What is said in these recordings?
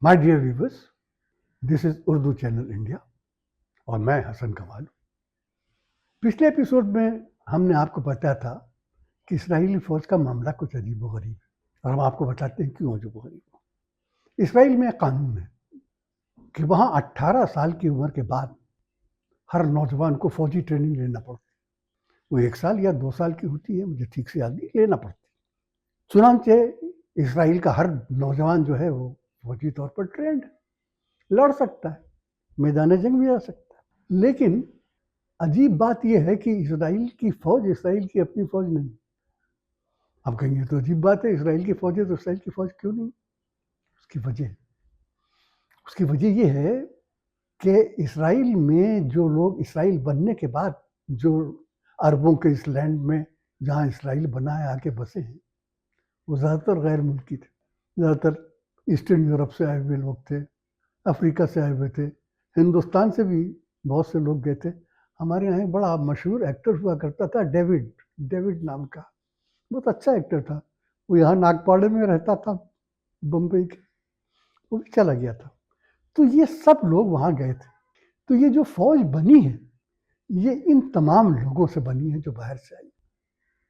My dear viewers, this is Urdu channel India और मैं हसन कमाल। पिछले एपिसोड में हमने आपको बताया था कि इसराइली फौज का मामला कुछ अजीबोगरीब है और हम आपको बताते हैं क्यों अजीबोगरीब है। इसराइल में एक कानून है कि वहाँ 18 साल की उम्र के बाद हर नौजवान को फौजी ट्रेनिंग लेना पड़ती है। वो 1 साल या 2 साल की होती है, मुझे ठीक से याद नहीं, लेना पड़ती है। चुनांचे इसराइल का हर नौजवान जो है वो फौजी तौर पर ट्रेंड है, लड़ सकता है, मैदान जंग भी जा सकता है। लेकिन अजीब बात यह है कि इसराइल की फौज इसराइल की अपनी फौज नहीं। आप कहेंगे तो अजीब बात है, इसराइल की फौज है तो इसराइल की फौज क्यों नहीं? उसकी वजह यह है कि इसराइल में जो लोग इसराइल बनने के बाद जो अरबों के इस लैंड में जहाँ इसराइल बना है आके बसे हैं, वो ज़्यादातर गैर मुल्की थे। ज़्यादातर ईस्टर्न यूरोप से आए हुए लोग थे, अफ्रीका से आए हुए थे, हिंदुस्तान से भी बहुत से लोग गए थे। हमारे यहाँ एक बड़ा मशहूर एक्टर हुआ करता था, डेविड नाम का, बहुत अच्छा एक्टर था। वो यहाँ नागपाड़े में रहता था, बम्बई के, वो भी चला गया था। तो ये सब लोग वहाँ गए थे। तो ये जो फौज बनी है ये इन तमाम लोगों से बनी है जो बाहर से आई।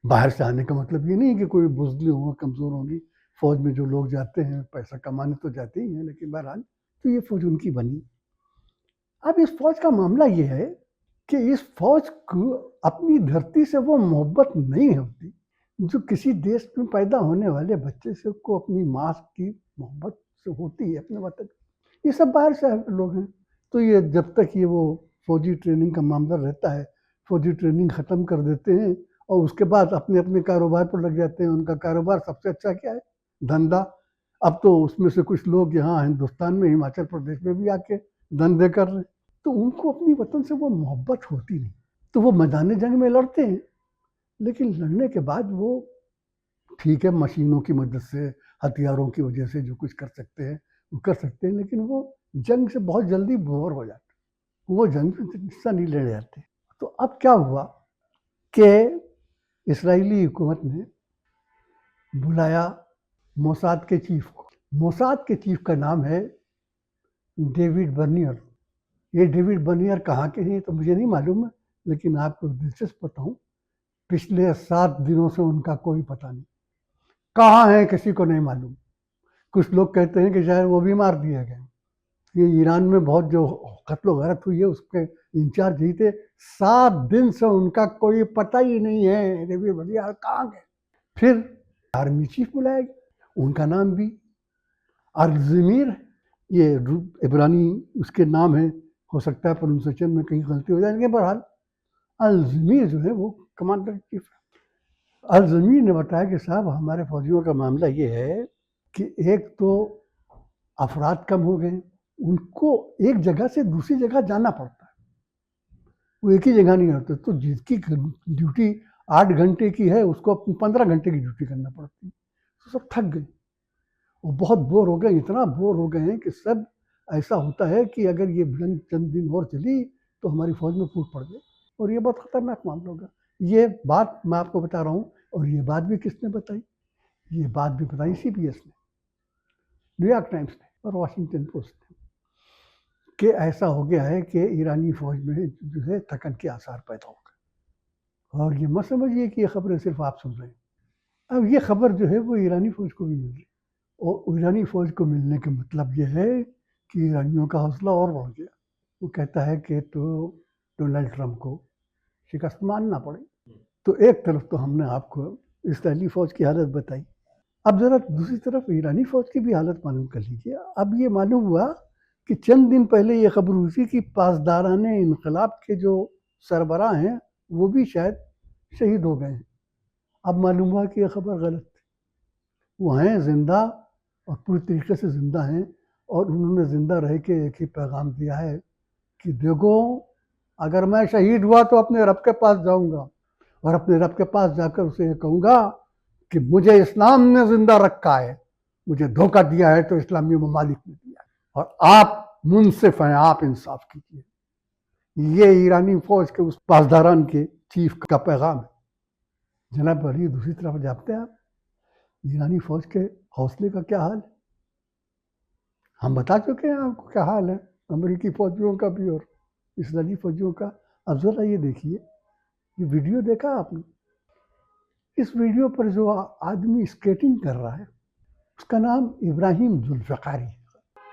बाहर से आने का मतलब ये नहीं कि कोई बुजदिल होगा, कमज़ोर होंगी। फौज में जो लोग जाते हैं पैसा कमाने तो जाते ही हैं, लेकिन बहरहाल तो ये फौज उनकी बनी। अब इस फौज का मामला ये है कि इस फौज को अपनी धरती से वो मोहब्बत नहीं होती जो किसी देश में पैदा होने वाले बच्चे से को अपनी माँ की मोहब्बत से होती है, अपने वतन। ये सब बाहर से लोग हैं। तो ये जब तक ये वो फौजी ट्रेनिंग का मामला रहता है, फौजी ट्रेनिंग ख़त्म कर देते हैं और उसके बाद अपने अपने कारोबार पर लग जाते हैं। उनका कारोबार सबसे अच्छा क्या है? धंधा। अब तो उसमें से कुछ लोग यहाँ हिंदुस्तान में, हिमाचल प्रदेश में भी आके धंधे कर रहे हैं। तो उनको अपनी वतन से वो मोहब्बत होती नहीं। तो वो मैदान जंग में लड़ते हैं, लेकिन लड़ने के बाद वो ठीक है, मशीनों की मदद से, हथियारों की वजह से जो कुछ कर सकते हैं वो कर सकते हैं, लेकिन वो जंग से बहुत जल्दी बोर हो जाते, वो जंग से हिस्सा नहीं ले जाते। तो अब क्या हुआ कि इसराइली हुकूमत ने बुलाया मोसाद के चीफ को। मोसाद के चीफ का नाम है डेविड बर्नियर। ये डेविड बर्नियर कहाँ के हैं तो मुझे नहीं मालूम है, लेकिन आपको दिलचस्प बताऊं, पिछले 7 दिनों से उनका कोई पता नहीं। कहाँ है किसी को नहीं मालूम। कुछ लोग कहते हैं कि शायद वो भी मार दिए गए। ये ईरान में बहुत जो कत्ल गैरत हुई है उसके इंचार्ज ही थे। 7 दिन से उनका कोई पता ही नहीं है, डेविड बर्नियर कहाँ गए। फिर आर्मी चीफ बुलाया गया, उनका नाम भी अल-ज़मीर, ये इब्रानी उसके नाम है, हो सकता है प्रोनाउंसिएशन में कहीं गलती हो जाएगी, बहरहाल अल-ज़मीर जो है वो कमांडर चीफ है। अल-ज़मीर ने बताया कि साहब हमारे फौजियों का मामला ये है कि एक तो अफराद कम हो गए, उनको एक जगह से दूसरी जगह जाना पड़ता है, वो एक ही जगह नहीं होते। तो जिसकी ड्यूटी 8 घंटे की है उसको 15 घंटे की ड्यूटी करना पड़ती है। तो सब थक गए, वो बहुत बोर हो गए, इतना बोर हो गए हैं कि सब ऐसा होता है कि अगर ये जंग चंद दिन और चली तो हमारी फौज में फूट पड़ गई और ये बहुत खतरनाक मामला होगा। ये बात मैं आपको बता रहा हूँ, और ये बात भी किसने बताई? ये बात भी बताई CBS ने, न्यूयॉर्क टाइम्स ने और वाशिंगटन पोस्ट ने, कि ऐसा हो गया है कि ईरानी फौज में जो है थकन के आसार पैदा हो गए। और ये मत समझिए कि ये खबरें सिर्फ आप सुन रहे हैं। अब ये खबर जो है वो ईरानी फौज को भी मिल रही, और ईरानी फौज को मिलने का मतलब ये है कि ईरानियों का हौसला और बढ़ गया। वो कहता है कि तो डोनाल्ड ट्रंप को शिकस्त मानना पड़े। तो एक तरफ तो हमने आपको इसराइली फौज की हालत बताई, अब जरा दूसरी तरफ ईरानी फौज की भी हालत मालूम कर लीजिए। अब ये मालूम हुआ कि चंद दिन पहले ये खबर हुई थी कि पासदाराने इनकलाब के जो सरबराह हैं वो भी शायद शहीद हो गए हैं। अब मालूम हुआ कि यह खबर गलत थी। वो हैं जिंदा और पूरी तरीके से जिंदा हैं, और उन्होंने जिंदा रह के एक ही पैगाम दिया है कि देखो, अगर मैं शहीद हुआ तो अपने रब के पास जाऊंगा और अपने रब के पास जाकर उसे ये कहूँगा कि मुझे इस्लाम ने जिंदा रखा है, मुझे धोखा दिया है तो इस्लामी ममालिक ने दिया है, और आप मुनसिफ हैं, आप इंसाफ कीजिए। ये ईरानी फौज के उस पासदारान के चीफ का पैगाम है। जनाब बड़ी दूसरी तरफ जानते हैं आप ईरानी फौज के हौसले का क्या हाल है? ہم بتا چکے ہیں آپ کو کیا حال ہے امریکی فوجیوں کا بھی اور اسرائیلی فوجیوں کا. اب ذرا یہ دیکھیے، یہ ویڈیو دیکھا آپ نے؟ اس ویڈیو پر جو آدمی اسکیٹنگ کر رہا ہے اس کا نام ابراہیم ذوالفقاری ہے.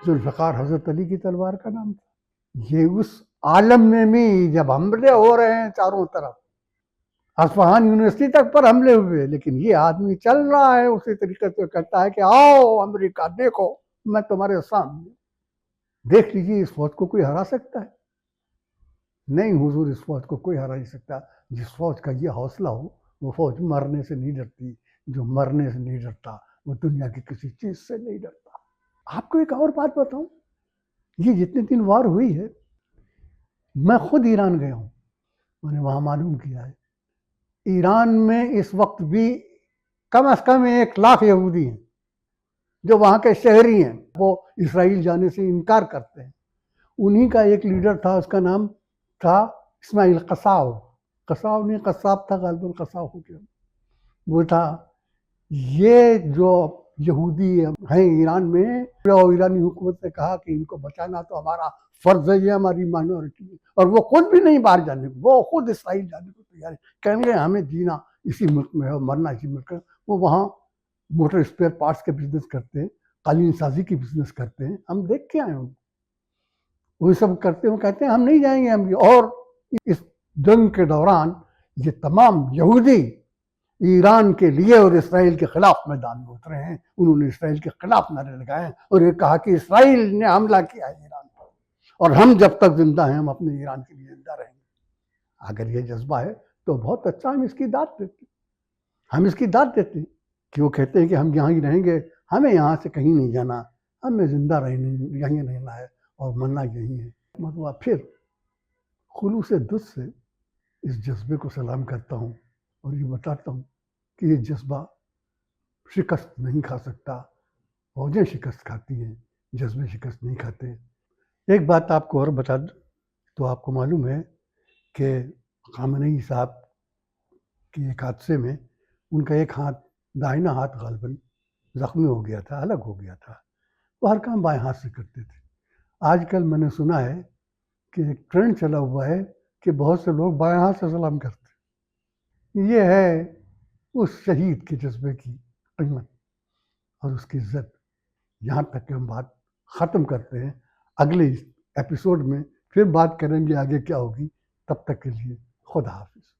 ذوالفقار حضرت علی کی تلوار کا نام تھا. یہ اس عالم میں بھی جب حملے ہو رہے ہیں چاروں طرف، اصفہان یونیورسٹی تک پر حملے ہوئے، لیکن یہ آدمی چل رہا ہے اسی طریقے سے، کہتا ہے کہ آؤ امریکہ دیکھو میں تمہارے سامنے. دیکھ لیجیے اس فوج کو کوئی ہرا سکتا ہے؟ نہیں حضور، اس فوج کو کوئی ہرا نہیں سکتا. جس فوج کا یہ حوصلہ ہو وہ فوج مرنے سے نہیں ڈرتی. جو مرنے سے نہیں ڈرتا وہ دنیا کی کسی چیز سے نہیں ڈرتا. آپ کو ایک اور بات بتاؤں، یہ جتنے دن وار ہوئی ہے، میں خود ایران گیا ہوں، میں نے وہاں معلوم کیا ہے ایران میں اس وقت بھی کم از کم 1,00,000 یہودی ہیں جو وہاں کے شہری ہیں، وہ اسرائیل جانے سے انکار کرتے ہیں. انہی کا ایک لیڈر تھا، اس کا نام تھا اسماعیل قصاو. قصاو نہیں، قصاب تھا غالباً، قصاو ہو گیا وہ تھا. یہ جو یہودی ہیں ایران میں، اور ایرانی حکومت نے کہا کہ ان کو بچانا تو ہمارا فرض ہے، یہ ہماری مائنورٹی ہے، اور وہ خود بھی نہیں باہر جانے کو، وہ خود اسرائیل جانے کو تیار ہے. کہیں گے ہمیں جینا اسی ملک میں ہے اور مرنا اسی ملک میں. وہ وہاں موٹر اسپیئر پارٹس کے بزنس کرتے ہیں، قالین سازی کی بزنس کرتے ہیں. ہم دیکھ کے آئے ہیں، وہ سب کرتے ہیں. وہ کہتے ہیں ہم نہیں جائیں گے ہم بھی. اور اس جنگ کے دوران یہ تمام یہودی ایران کے لیے اور اسرائیل کے خلاف میدان میں اترے ہیں. انہوں نے اسرائیل کے خلاف نعرے لگائے ہیں اور یہ کہا کہ اسرائیل نے حملہ کیا ہے ایران پر، اور ہم جب تک زندہ ہیں ہم اپنے ایران کے لیے زندہ رہیں گے. اگر یہ جذبہ ہے تو بہت اچھا، ہم اس کی داد دیتے ہیں. ہم اس کی داد دیتے ہیں کہ وہ کہتے ہیں کہ ہم یہاں ہی رہیں گے، ہمیں یہاں سے کہیں نہیں جانا، ہمیں زندہ یہیں رہنا ہے اور مرنا یہی ہے. مطلب پھر خلوص دل سے اس جذبے کو سلام کرتا ہوں اور یہ بتاتا ہوں کہ یہ جذبہ شکست نہیں کھا سکتا. فوجیں شکست کھاتی ہیں، جذبے شکست نہیں کھاتے. ایک بات آپ کو اور بتا دوں تو آپ کو معلوم ہے کہ خامنئی صاحب کے ایک حادثے میں ان کا ایک ہاتھ، داہنا ہاتھ غالباً زخمی ہو گیا تھا، الگ ہو گیا تھا. وہ ہر کام بائیں ہاتھ سے کرتے تھے. آج کل میں نے سنا ہے کہ ایک ٹرینڈ چلا ہوا ہے کہ بہت سے لوگ بائیں ہاتھ سے سلام کرتے ہیں. یہ ہے اس شہید کے جذبے کی قیمت اور اس کی عزت. یہاں تک کہ ہم بات ختم کرتے ہیں. اگلے ایپیسوڈ میں پھر بات کریں گے آگے کیا ہوگی. تب تک کے لیے خدا حافظ.